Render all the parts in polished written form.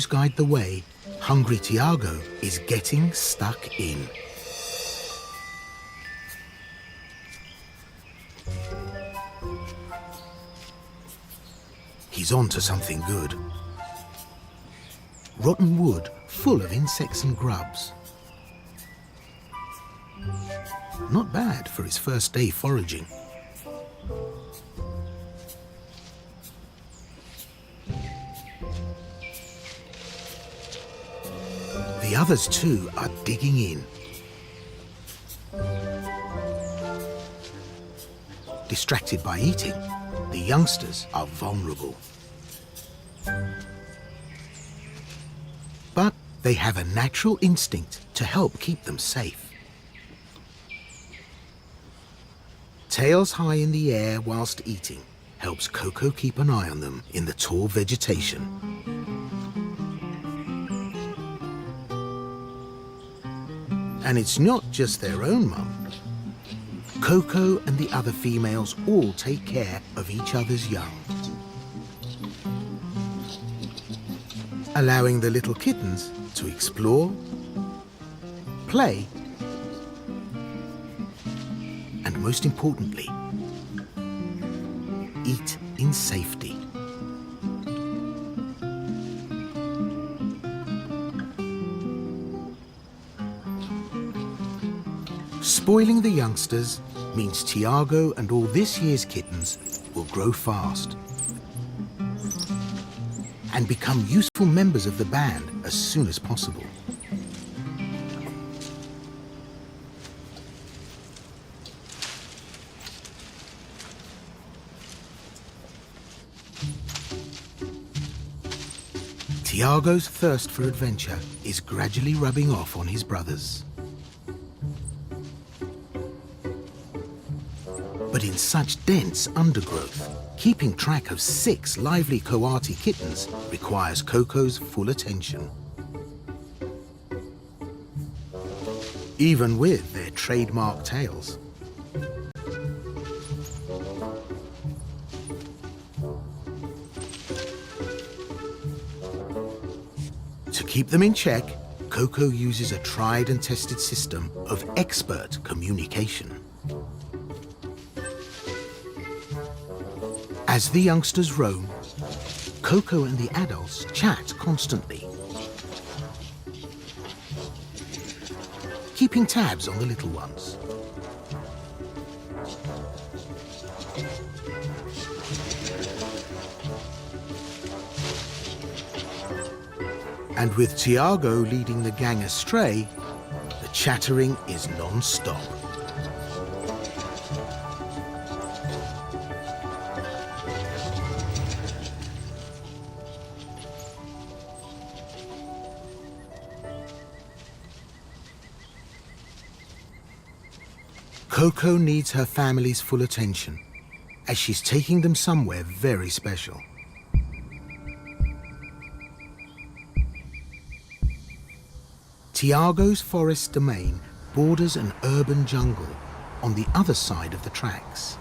guide the way, hungry Tiago is getting stuck in. He's on to something good. Rotten wood full of insects and grubs. Not bad for his first day foraging. The others too are digging in. Distracted by eating, the youngsters are vulnerable. But they have a natural instinct to help keep them safe. Tails high in the air whilst eating helps Coco keep an eye on them in the tall vegetation. And it's not just their own mum. Coco and the other females all take care of each other's young, allowing the little kittens to explore, play, and most importantly, eat in safety. Spoiling the youngsters means Tiago and all this year's kittens will grow fast and become useful members of the band as soon as possible. Tiago's thirst for adventure is gradually rubbing off on his brothers. But in such dense undergrowth, keeping track of 6 lively coati kittens requires Coco's full attention. Even with their trademark tails. To keep them in check, Coco uses a tried and tested system of expert communication. As the youngsters roam, Coco and the adults chat constantly, keeping tabs on the little ones. And with Tiago leading the gang astray, the chattering is non-stop. Coco needs her family's full attention, as she's taking them somewhere very special. Tiago's forest domain borders an urban jungle on the other side of the tracks.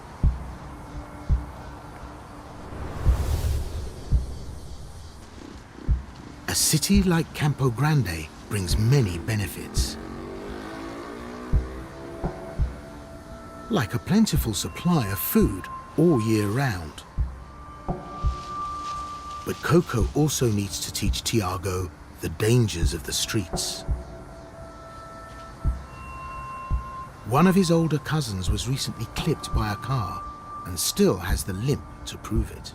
A city like Campo Grande brings many benefits, like a plentiful supply of food all year round. But Coco also needs to teach Tiago the dangers of the streets. One of his older cousins was recently clipped by a car and still has the limp to prove it.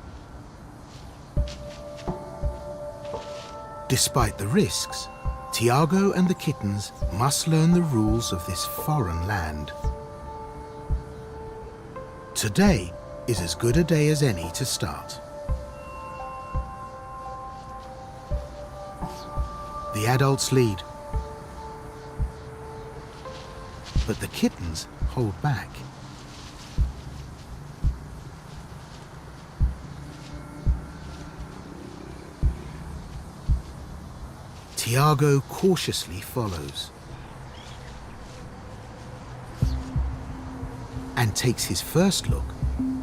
Despite the risks, Tiago and the kittens must learn the rules of this foreign land. Today is as good a day as any to start. The adults lead, but the kittens hold back. Tiago cautiously follows and takes his first look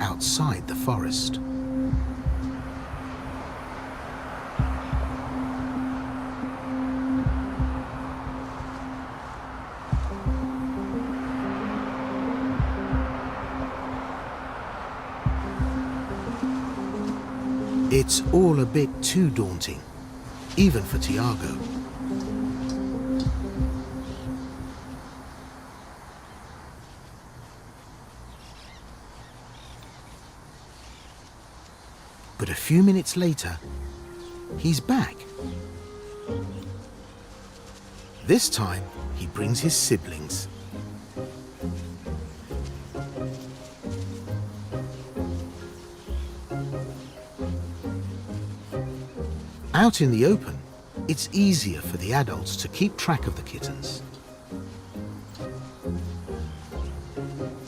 outside the forest. It's all a bit too daunting, even for Tiago. But a few minutes later, he's back. This time, he brings his siblings. Out in the open, it's easier for the adults to keep track of the kittens.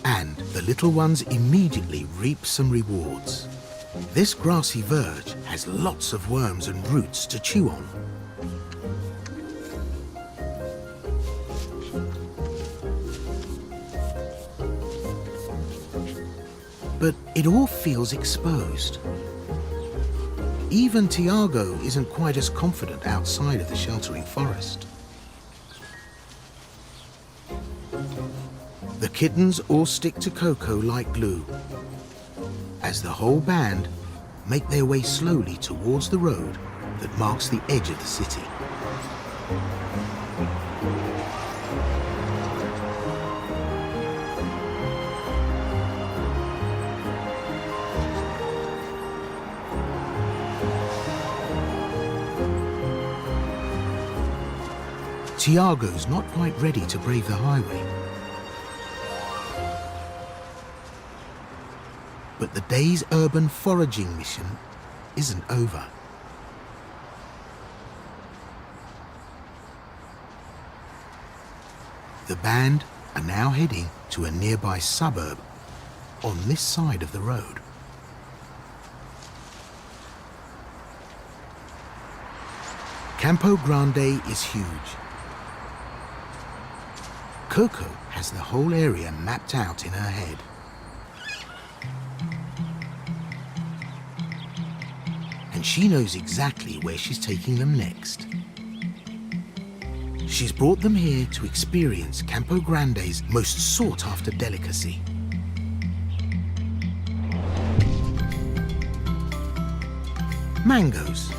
And the little ones immediately reap some rewards. This grassy verge has lots of worms and roots to chew on. But it all feels exposed. Even Tiago isn't quite as confident outside of the sheltering forest. The kittens all stick to Coco like glue, as the whole band make their way slowly towards the road that marks the edge of the city. Tiago's not quite ready to brave the highway. But the day's urban foraging mission isn't over. The band are now heading to a nearby suburb on this side of the road. Campo Grande is huge. Coco has the whole area mapped out in her head. And she knows exactly where she's taking them next. She's brought them here to experience Campo Grande's most sought-after delicacy. Mangoes.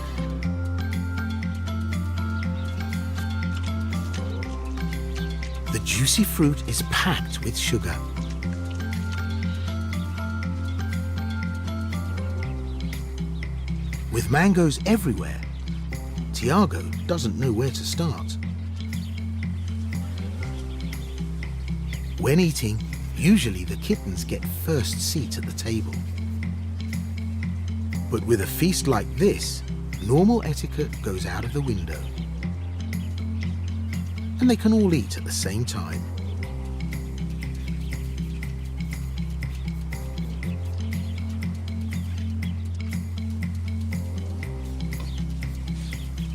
The juicy fruit is packed with sugar. With mangoes everywhere, Tiago doesn't know where to start. When eating, usually the kittens get first seat at the table. But with a feast like this, normal etiquette goes out of the window. And they can all eat at the same time.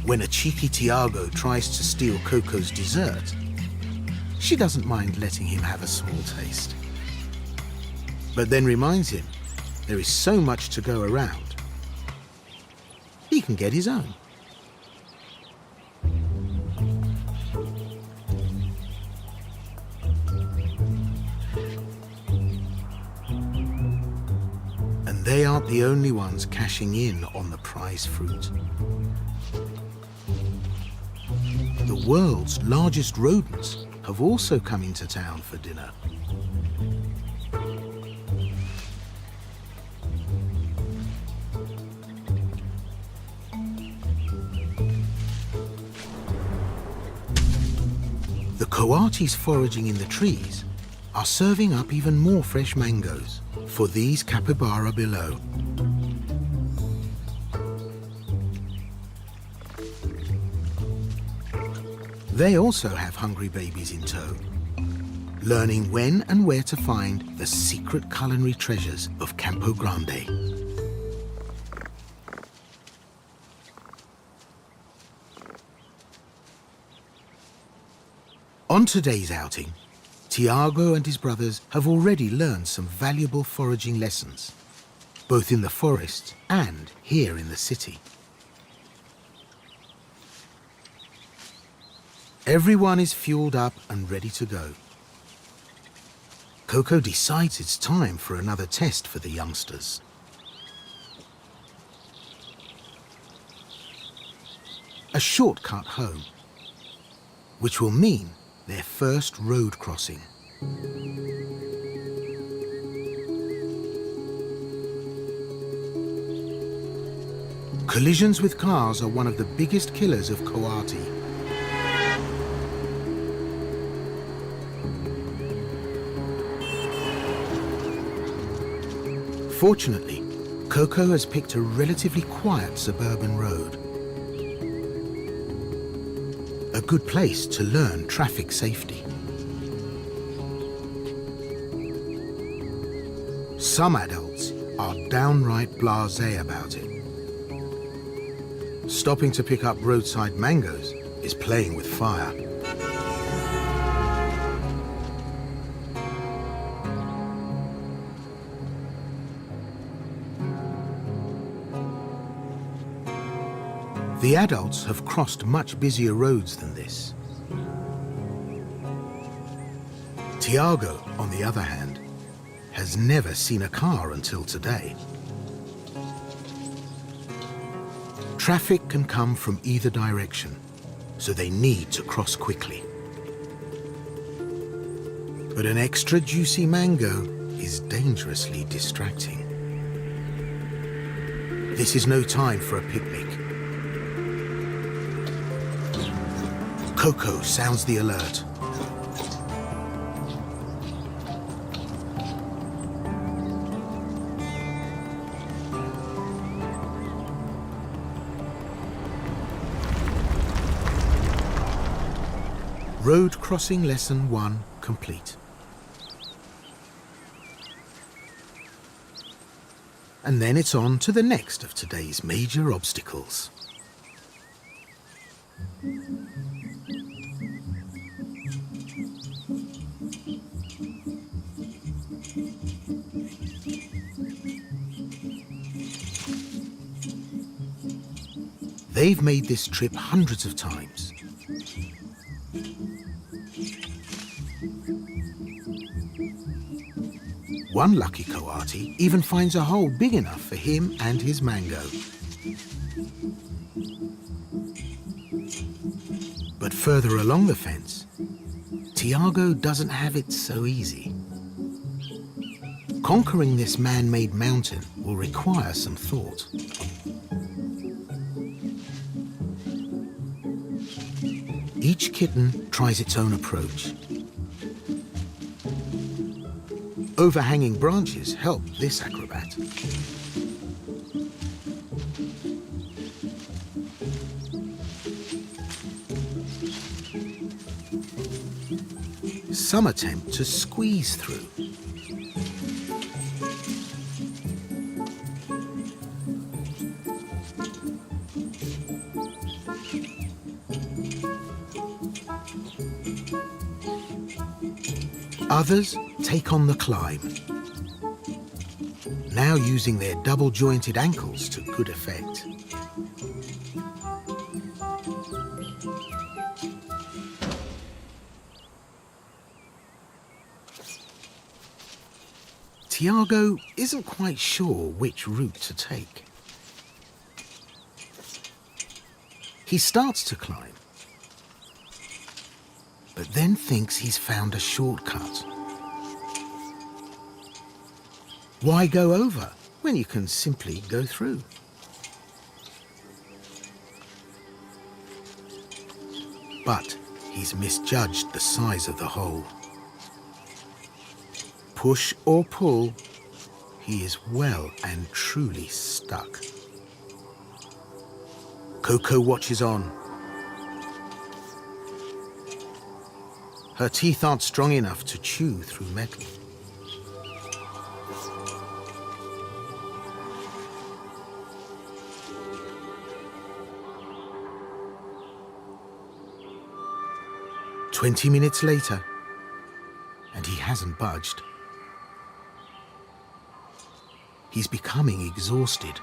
When a cheeky Tiago tries to steal Coco's dessert, she doesn't mind letting him have a small taste. But then reminds him there is so much to go around. He can get his own. And they aren't the only ones cashing in on the prize fruit. The world's largest rodents have also come into town for dinner. The coatis foraging in the trees are serving up even more fresh mangoes for these capybara below. They also have hungry babies in tow, learning when and where to find the secret culinary treasures of Campo Grande. On today's outing, Tiago and his brothers have already learned some valuable foraging lessons, both in the forest and here in the city. Everyone is fueled up and ready to go. Coco decides it's time for another test for the youngsters. a shortcut home, which will mean their first road crossing. Collisions with cars are one of the biggest killers of coati. Fortunately, Coco has picked a relatively quiet suburban road. A good place to learn traffic safety. Some adults are downright blasé about it. Stopping to pick up roadside mangoes is playing with fire. The adults have crossed much busier roads than this. Tiago, on the other hand, has never seen a car until today. Traffic can come from either direction, so they need to cross quickly. But an extra juicy mango is dangerously distracting. This is no time for a picnic. Coco sounds the alert. Road crossing lesson 1 complete. And then it's on to the next of today's major obstacles. They've made this trip hundreds of times. One lucky coati even finds a hole big enough for him and his mango. But further along the fence, Tiago doesn't have it so easy. Conquering this man-made mountain will require some thought. Each kitten tries its own approach. Overhanging branches help this acrobat. Some attempt to squeeze through. Others take on the climb, now using their double-jointed ankles to good effect. Tiago isn't quite sure which route to take. He starts to climb, but then thinks he's found a shortcut. Why go over when you can simply go through? But he's misjudged the size of the hole. Push or pull, he is well and truly stuck. Coco watches on. Her teeth aren't strong enough to chew through metal. "20 minutes later, and he hasn't budged. He's becoming exhausted,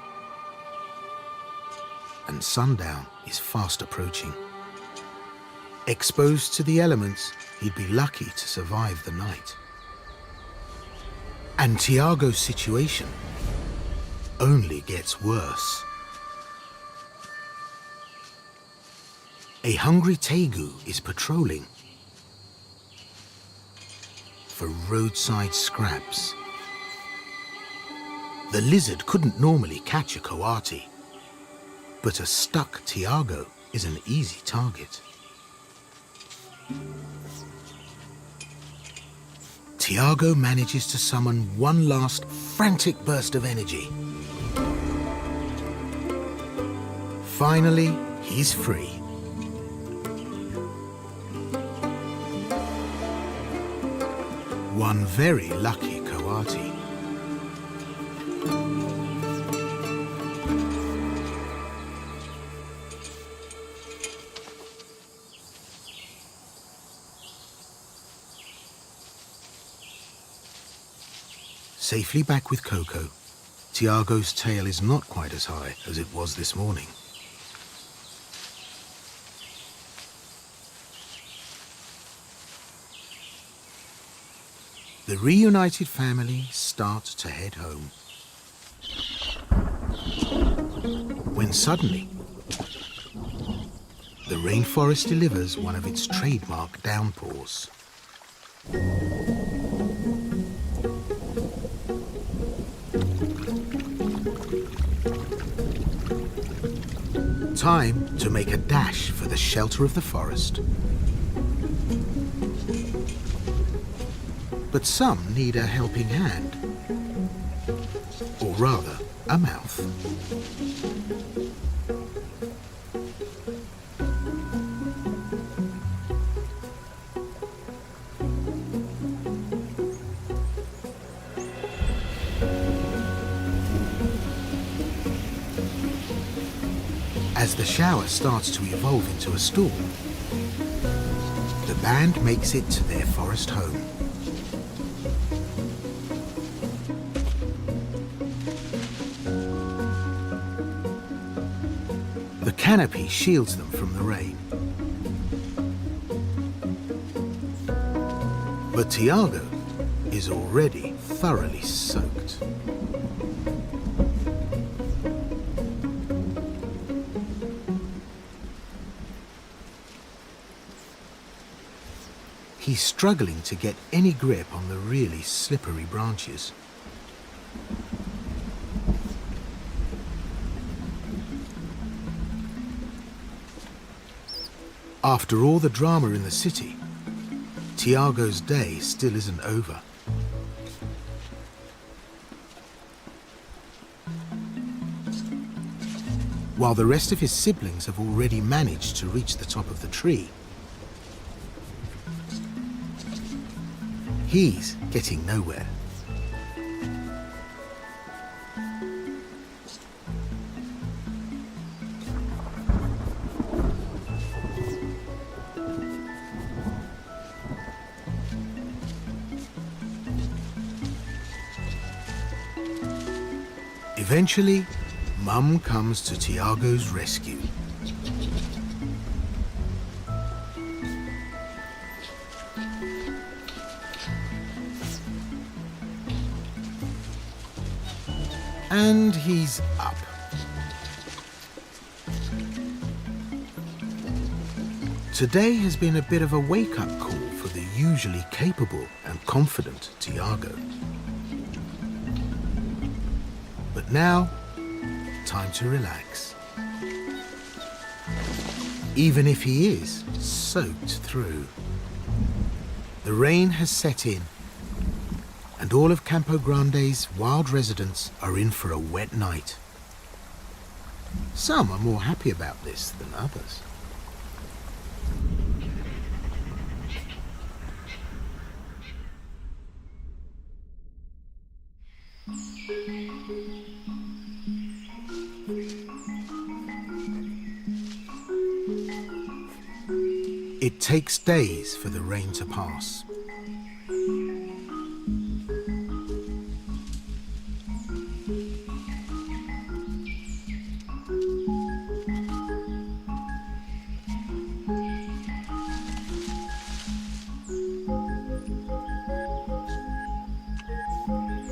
and sundown is fast approaching. Exposed to the elements, he'd be lucky to survive the night. And Tiago's situation only gets worse. A hungry tegu is patrolling for roadside scraps. The lizard couldn't normally catch a coati, but a stuck tiago is an easy target. Tiago manages to summon one last frantic burst of energy. Finally, he's free. One very lucky coati. Safely back with Coco, Tiago's tail is not quite as high as it was this morning. The reunited family start to head home. When suddenly, the rainforest delivers one of its trademark downpours. Time to make a dash for the shelter of the forest. But some need a helping hand, or rather, a mouth. As the shower starts to evolve into a storm, the band makes it to their forest home. The canopy shields them from the rain. But Tiago is already thoroughly soaked. He's struggling to get any grip on the really slippery branches. After all the drama in the city, Tiago's day still isn't over. While the rest of his siblings have already managed to reach the top of the tree, he's getting nowhere. Eventually, Mum comes to Tiago's rescue. And he's up. Today has been a bit of a wake-up call for the usually capable and confident Tiago. But now, time to relax. Even if he is soaked through. The rain has set in, and all of Campo Grande's wild residents are in for a wet night. Some are more happy about this than others. It takes days for the rain to pass.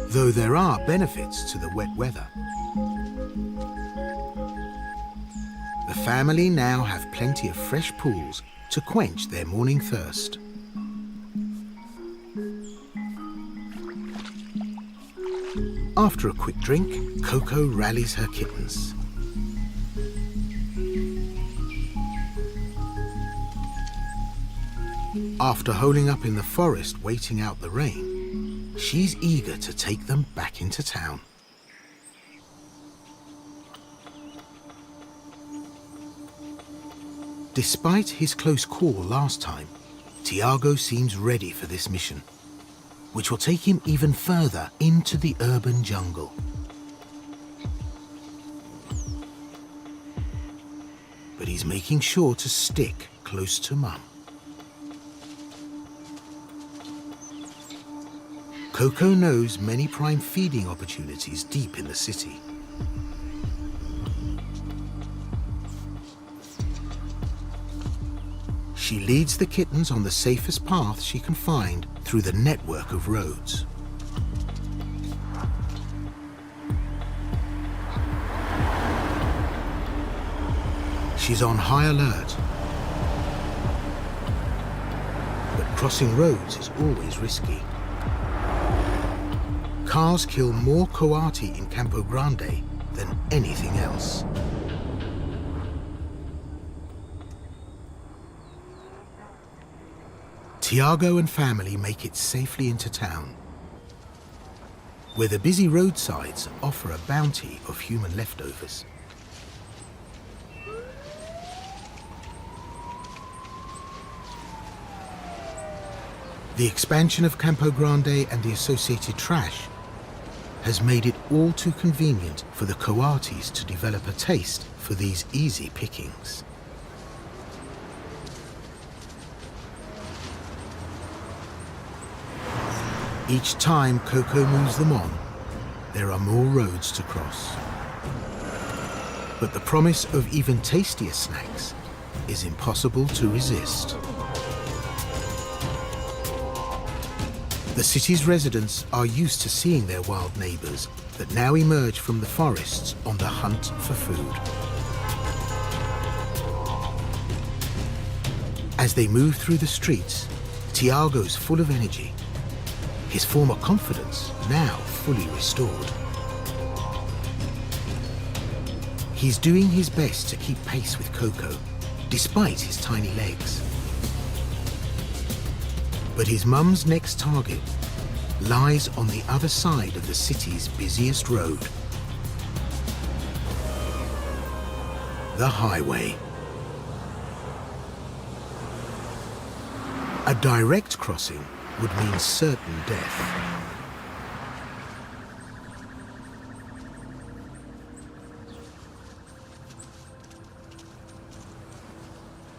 Though there are benefits to the wet weather. The family now have plenty of fresh pools to quench their morning thirst. After a quick drink, Coco rallies her kittens. After holing up in the forest waiting out the rain, she's eager to take them back into town. Despite his close call last time, Tiago seems ready for this mission, which will take him even further into the urban jungle. But he's making sure to stick close to Mum. Coco knows many prime feeding opportunities deep in the city. She leads the kittens on the safest path she can find through the network of roads. She's on high alert. But crossing roads is always risky. Cars kill more coati in Campo Grande than anything else. Tiago and family make it safely into town, where the busy roadsides offer a bounty of human leftovers. The expansion of Campo Grande and the associated trash has made it all too convenient for the coatis to develop a taste for these easy pickings. Each time Coco moves them on, there are more roads to cross. But the promise of even tastier snacks is impossible to resist. The city's residents are used to seeing their wild neighbors that now emerge from the forests on the hunt for food. As they move through the streets, Tiago's full of energy, his former confidence now fully restored. He's doing his best to keep pace with Coco, despite his tiny legs. But his mum's next target lies on the other side of the city's busiest road. The highway. A direct crossing would mean certain death.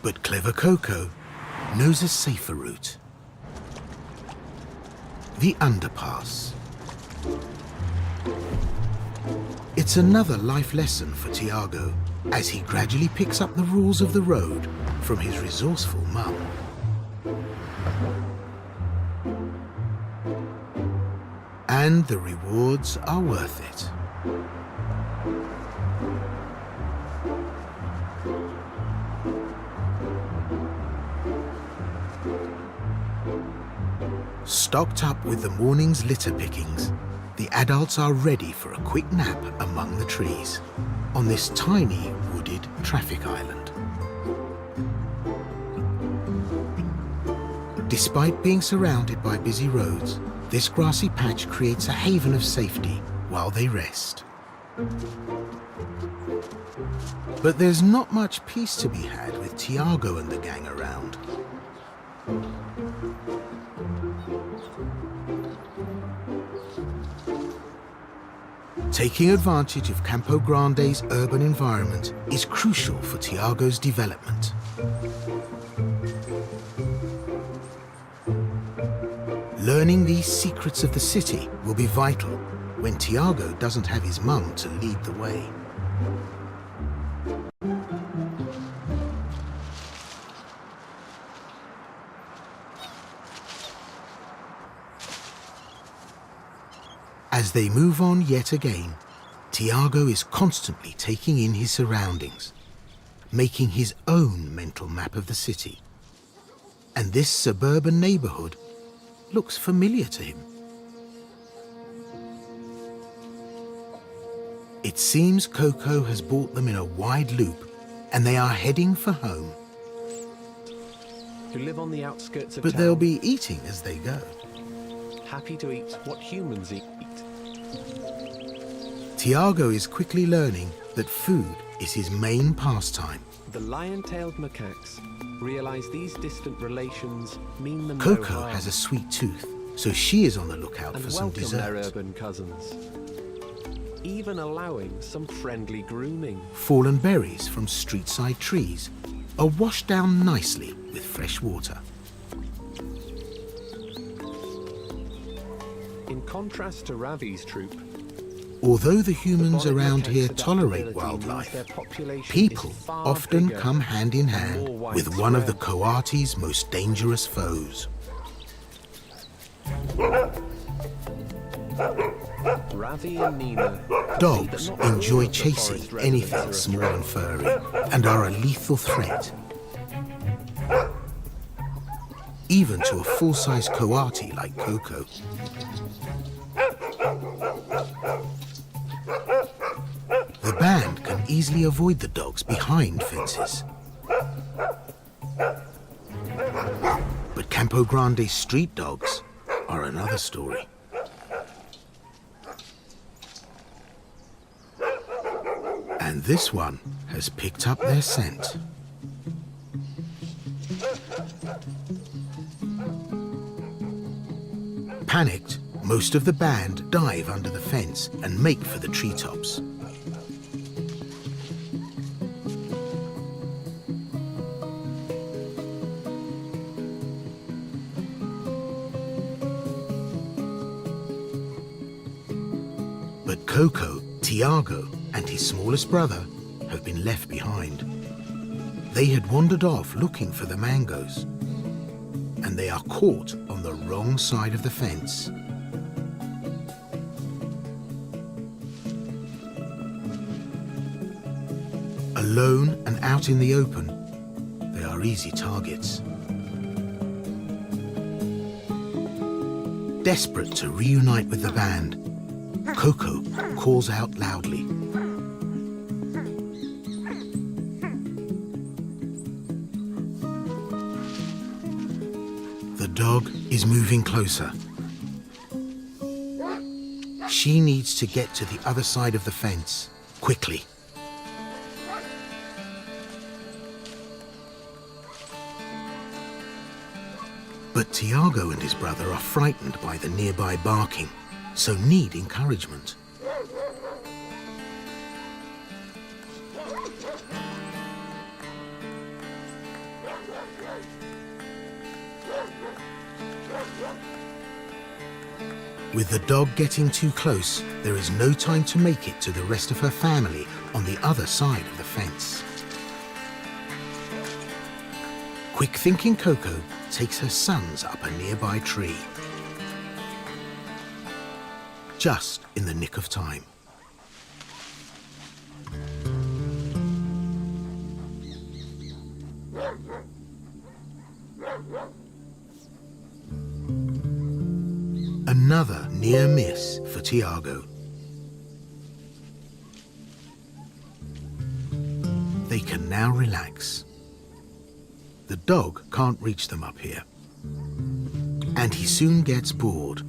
But clever Coco knows a safer route. The underpass. It's another life lesson for Tiago as he gradually picks up the rules of the road from his resourceful mum. And the rewards are worth it. Stocked up with the morning's litter pickings, the adults are ready for a quick nap among the trees on this tiny wooded traffic island. Despite being surrounded by busy roads, this grassy patch creates a haven of safety while they rest. But there's not much peace to be had with Tiago and the gang around. Taking advantage of Campo Grande's urban environment is crucial for Tiago's development. Learning these secrets of the city will be vital when Tiago doesn't have his mum to lead the way. As they move on yet again, Tiago is constantly taking in his surroundings, making his own mental map of the city. And this suburban neighborhood looks familiar to him. It seems Coco has brought them in a wide loop, and they are heading for home. Who live on the outskirts of But town, they'll be eating as they go. happy to eat what humans eat. Tiago is quickly learning that food is his main pastime. The lion-tailed macaques realize these distant relations mean them no Coco harm, has a sweet tooth, so she is on the lookout and for some welcome their dessert. urban cousins, even allowing some friendly grooming. Fallen berries from street-side trees are washed down nicely with fresh water. In contrast to Ravi's troop, Although the humans bubonic around macaques' here adaptability tolerate means wildlife, their population people is far often bigger come hand in and hand more with one of the widespread. coatis' most dangerous foes. Ravi and Nina Dogs see that not all enjoy of the chasing forest anything residents are small and furry and are a lethal threat. Even to a full-size coati like Coco. The band can easily avoid the dogs behind fences. But Campo Grande street dogs are another story. And this one has picked up their scent. Panicked, most of the band dive under the fence and make for the treetops. But Coco, Tiago, and his smallest brother have been left behind. They had wandered off looking for the mangoes, and they are caught on the wrong side of the fence. Alone and out in the open, they are easy targets. Desperate to reunite with the band, Coco calls out loudly. The dog is moving closer. She needs to get to the other side of the fence, quickly. But Tiago and his brother are frightened by the nearby barking, so need encouragement. With the dog getting too close, there is no time to make it to the rest of her family on the other side of the fence. Quick-thinking Coco takes her sons up a nearby tree. Just in the nick of time. Another near miss for Tiago. They can now relax. The dog can't reach them up here. And he soon gets bored.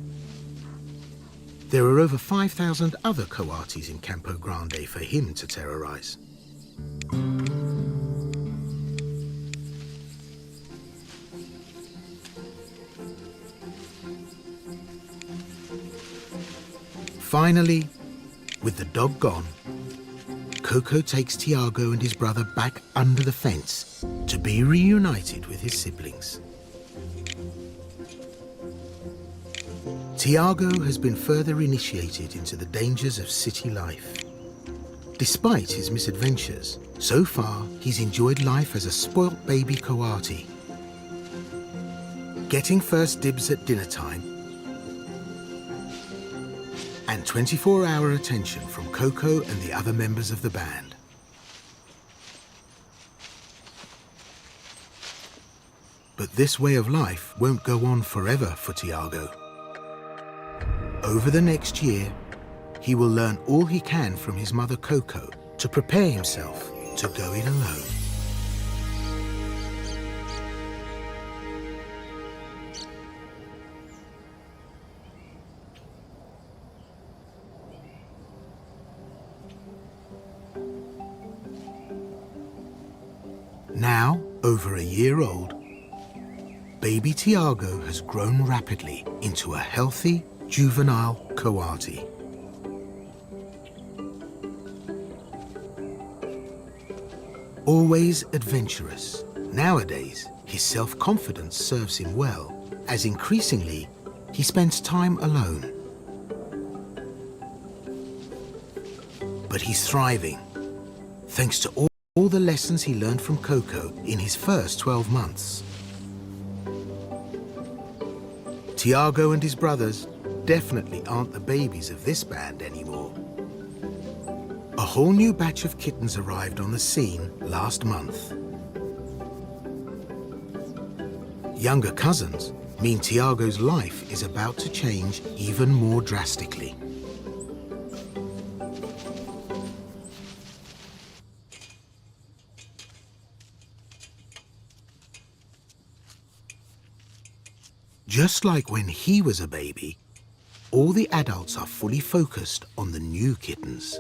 There are over 5,000 other coatis in Campo Grande for him to terrorize. Finally, with the dog gone, Coco takes Tiago and his brother back under the fence to be reunited with his siblings. Tiago has been further initiated into the dangers of city life. Despite his misadventures, so far he's enjoyed life as a spoilt baby coati, getting first dibs at dinner time and 24-hour attention from Coco and the other members of the band. But this way of life won't go on forever for Tiago. Over the next year, he will learn all he can from his mother Coco to prepare himself to go it alone. Now, over a year old, baby Tiago has grown rapidly into a healthy, juvenile coati. Always adventurous, nowadays his self-confidence serves him well, as increasingly he spends time alone. But he's thriving, thanks to all the lessons he learned from Coco in his first 12 months. Tiago and his brothers definitely aren't the babies of this band anymore. A whole new batch of kittens arrived on the scene last month. Younger cousins mean Tiago's life is about to change even more drastically. Just like when he was a baby, all the adults are fully focused on the new kittens.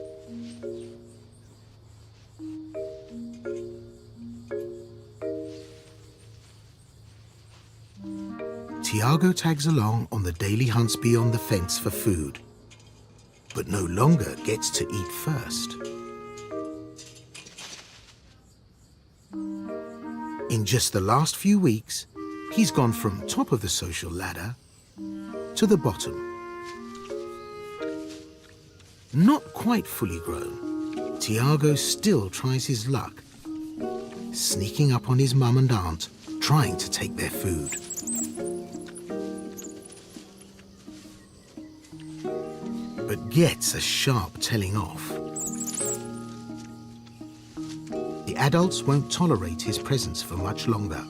Tiago tags along on the daily hunts beyond the fence for food, but no longer gets to eat first. In just the last few weeks, he's gone from top of the social ladder to the bottom. Not quite fully grown, Tiago still tries his luck, sneaking up on his mum and aunt, trying to take their food. But gets a sharp telling off. The adults won't tolerate his presence for much longer.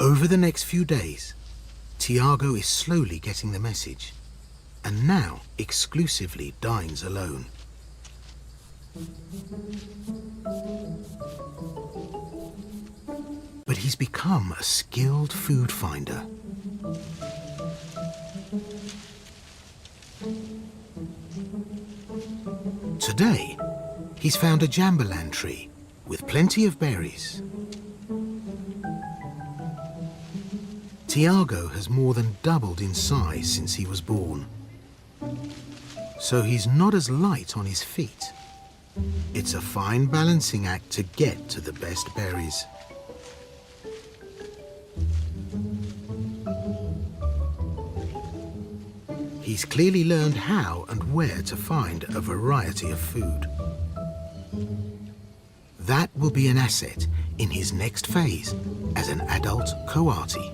Over the next few days, Tiago is slowly getting the message, and now exclusively dines alone. But he's become a skilled food finder. Today, he's found a jambalan tree with plenty of berries. Tiago has more than doubled in size since he was born, so he's not as light on his feet. It's a fine balancing act to get to the best berries. He's clearly learned how and where to find a variety of food. That will be an asset in his next phase as an adult coati.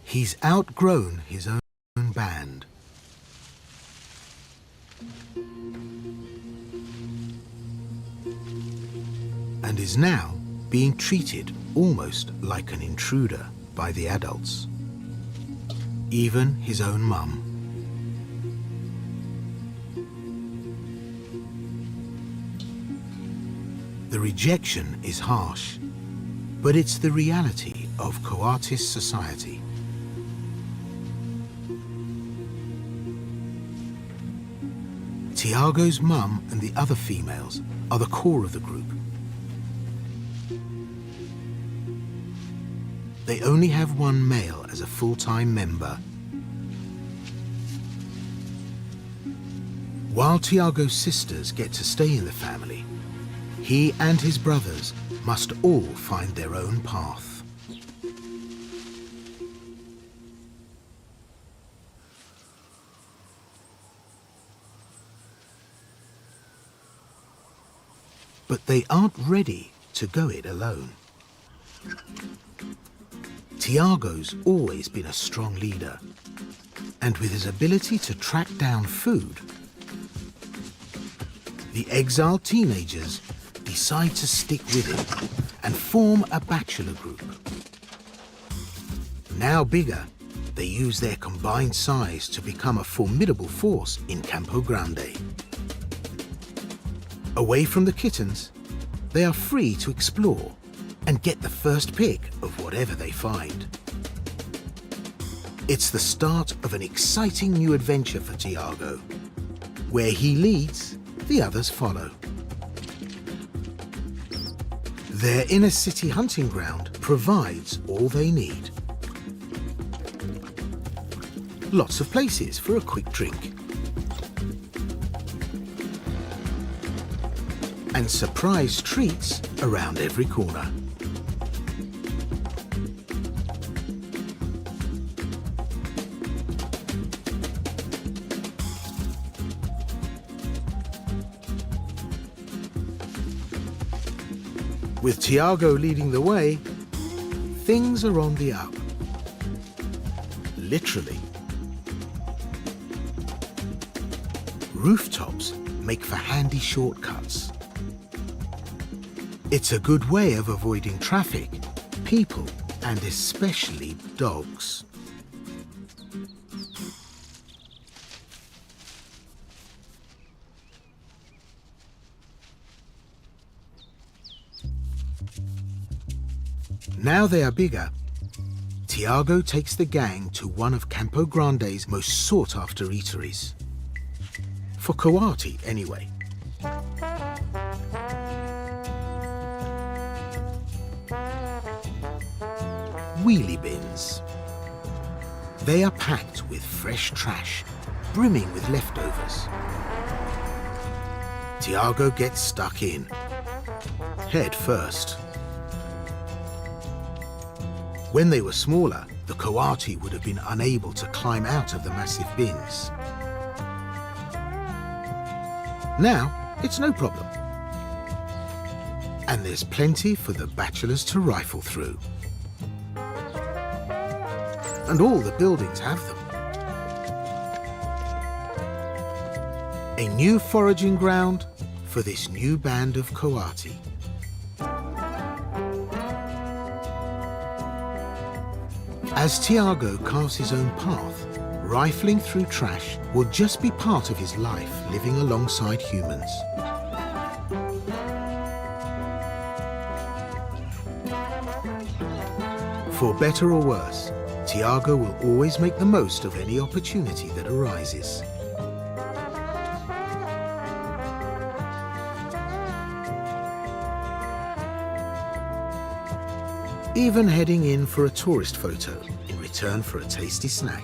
He's outgrown his own band. And is now being treated almost like an intruder by the adults. Even his own mum. The rejection is harsh, but it's the reality of coatist society. Tiago's mum and the other females are the core of the group. They only have one male as a full-time member. While Tiago's sisters get to stay in the family, he and his brothers must all find their own path. But they aren't ready to go it alone. Tiago's always been a strong leader, and with his ability to track down food, the exiled teenagers decide to stick with him and form a bachelor group. Now bigger, they use their combined size to become a formidable force in Campo Grande. Away from the kittens, they are free to explore and get the first pick of whatever they find. It's the start of an exciting new adventure for Tiago. Where he leads, the others follow. Their inner city hunting ground provides all they need. Lots of places for a quick drink. And surprise treats around every corner. With Tiago leading the way, things are on the up. Literally. Rooftops make for handy shortcuts. It's a good way of avoiding traffic, people, and especially dogs. Now they are bigger, Tiago takes the gang to one of Campo Grande's most sought-after eateries. For Coati, anyway. Wheelie bins. They are packed with fresh trash, brimming with leftovers. Tiago gets stuck in, head first. When they were smaller, the Coati would have been unable to climb out of the massive bins. Now, it's no problem. And there's plenty for the bachelors to rifle through. And all the buildings have them. A new foraging ground for this new band of Coati. As Tiago carves his own path, rifling through trash will just be part of his life living alongside humans. For better or worse, Tiago will always make the most of any opportunity that arises. Even heading in for a tourist photo in return for a tasty snack.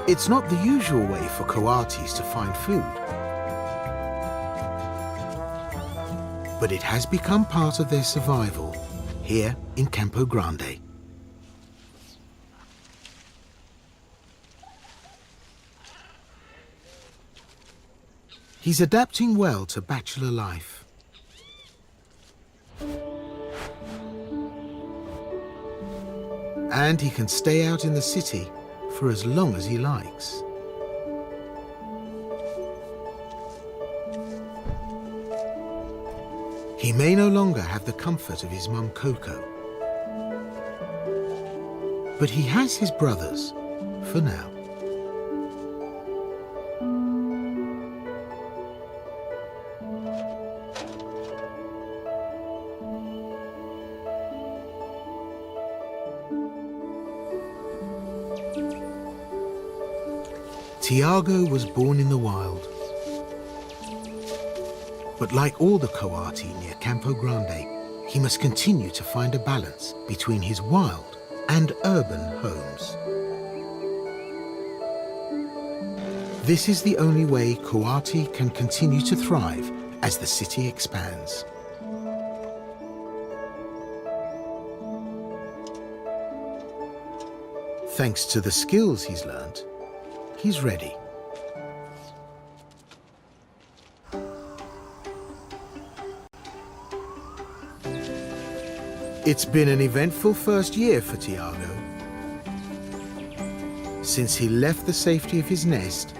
It's not the usual way for Coatis to find food, but it has become part of their survival here in Campo Grande. He's adapting well to bachelor life. And he can stay out in the city for as long as he likes. He may no longer have the comfort of his mum Coco, but he has his brothers for now. Tiago was born in the wild. But like all the Coati near Campo Grande, he must continue to find a balance between his wild and urban homes. This is the only way Coati can continue to thrive as the city expands. Thanks to the skills he's learned, he's ready. It's been an eventful first year for Tiago. Since he left the safety of his nest,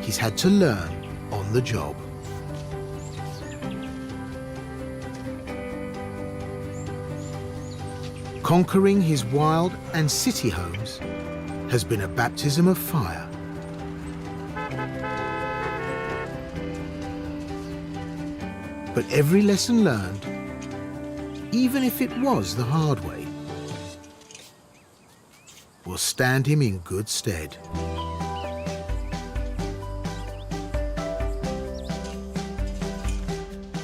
he's had to learn on the job. Conquering his wild and city homes has been a baptism of fire. But every lesson learned, even if it was the hard way, will stand him in good stead.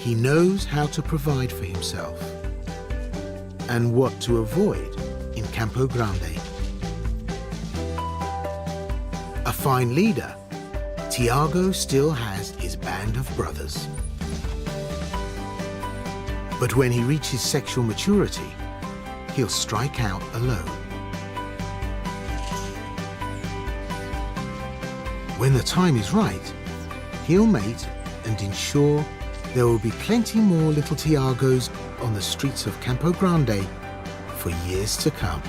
He knows how to provide for himself and what to avoid in Campo Grande. A fine leader, Tiago still has his band of brothers. But when he reaches sexual maturity, he'll strike out alone. When the time is right, he'll mate and ensure there will be plenty more little Tiagos on the streets of Campo Grande for years to come.